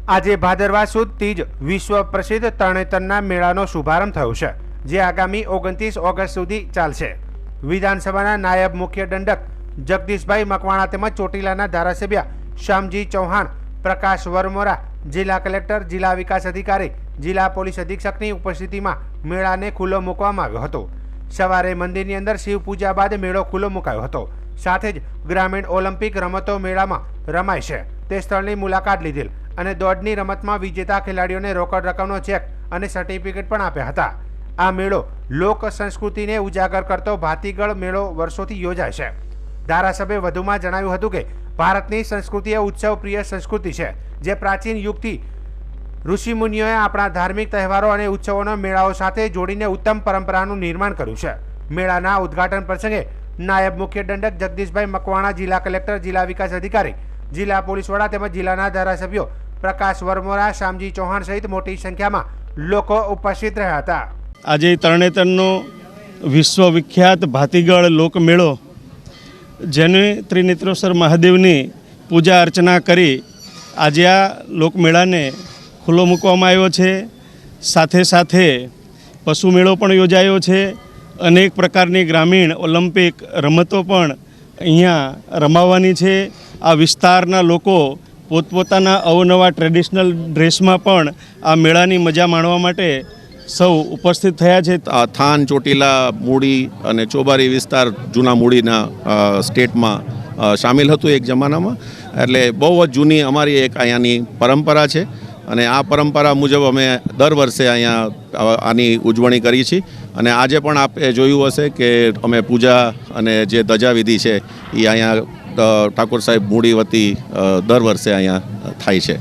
આજે ભાદરવા સુદ ત્રીજ વિશ્વ પ્રસિદ્ધ તરણેતરના મેળાનો શુભારંભ થયો છે, જે આગામી 29 ઓગસ્ટ સુધી ચાલશે। વિધાનસભાના નાયબ મુખ્ય દંડક જગદીશભાઈ મકવાણા તેમજ ચોટીલાના ધારાસભ્ય શ્યામજી ચૌહાણ, પ્રકાશ વરમોરા, જિલ્લા કલેક્ટર, જિલ્લા વિકાસ અધિકારી, જિલ્લા પોલીસ અધિક્ષકની ઉપસ્થિતિમાં મેળાને ખુલ્લો મૂકવામાં આવ્યો હતો। સવારે મંદિરની અંદર શિવ પૂજા બાદ મેળો ખુલ્લો મુકાયો હતો। સાથે જ ગ્રામીણ ઓલિમ્પિક રમતો મેળામાં રમાય છે તે સ્થળની મુલાકાત લીધેલ અને દોડની રમતમાં વિજેતા ખેલાડીઓને રોકડ રકમનો ચેક અને સર્ટિફિકેટ પણ આપ્યા હતા। આ મેળો લોક સંસ્કૃતિને ઉજાગર કરતો ભાતીગળ મેળો વર્ષોથી યોજાય છે। ધારાસભ્યે વધુમાં જણાવ્યું હતું કે ભારતની સંસ્કૃતિ એ ઉત્સવ પ્રિય સંસ્કૃતિ છે, જે પ્રાચીન યુગથી ઋષિમુનિઓએ આપણા ધાર્મિક તહેવારો અને ઉત્સવોના મેળાઓ સાથે જોડીને ઉત્તમ પરંપરાનું નિર્માણ કર્યું છે। મેળાના ઉદ્ઘાટન પ્રસંગે નાયબ મુખ્ય દંડક જગદીશભાઈ મકવાણા, જિલ્લા કલેક્ટર, જિલ્લા વિકાસ અધિકારી, જિલ્લા પોલીસ વડા તેમજ જિલ્લાના ધારાસભ્યો પ્રકાશ વરમોરા, શ્યામજી ચૌહાણ સહિત મોટી સંખ્યામાં લોકો ઉપસ્થિત રહ્યા હતા। આજે તરણેતરનો વિશ્વવિખ્યાત ભાતીગળ લોકમેળો, જેને ત્રિનેત્રેશ્વર મહાદેવની પૂજા અર્ચના કરી આજે આ લોકમેળાને ખુલ્લો મૂકવામાં આવ્યો છે। સાથે સાથે પશુ મેળો પણ યોજાયો છે। અનેક પ્રકારની ગ્રામીણ ઓલિમ્પિક રમતો પણ અહીંયા રમાવાની છે। આ વિસ્તારના લોકો પોતપોતાના અવનવા ટ્રેડિશનલ ડ્રેસમાં પણ આ મેળાની મજા માણવા માટે સૌ ઉપસ્થિત થયા છે। થાન, ચોટીલા, મૂડી અને ચોબારી વિસ્તાર જૂના મૂડીના સ્ટેટમાં સામેલ હતું એક જમાનામાં। એટલે બહુ જ જૂની અમારી એક અહીંયાની પરંપરા છે અને આ પરંપરા મુજબ અમે દર વર્ષે અહીંયા આની ઉજવણી કરી છે। અને આજે પણ આપે જોયું હશે કે અમે પૂજા અને જે ધજાવિધિ છે એ અહીંયા ઠાકોર સાહેબ મૂડી વતી દર વર્ષે અહીંયા થાય છે।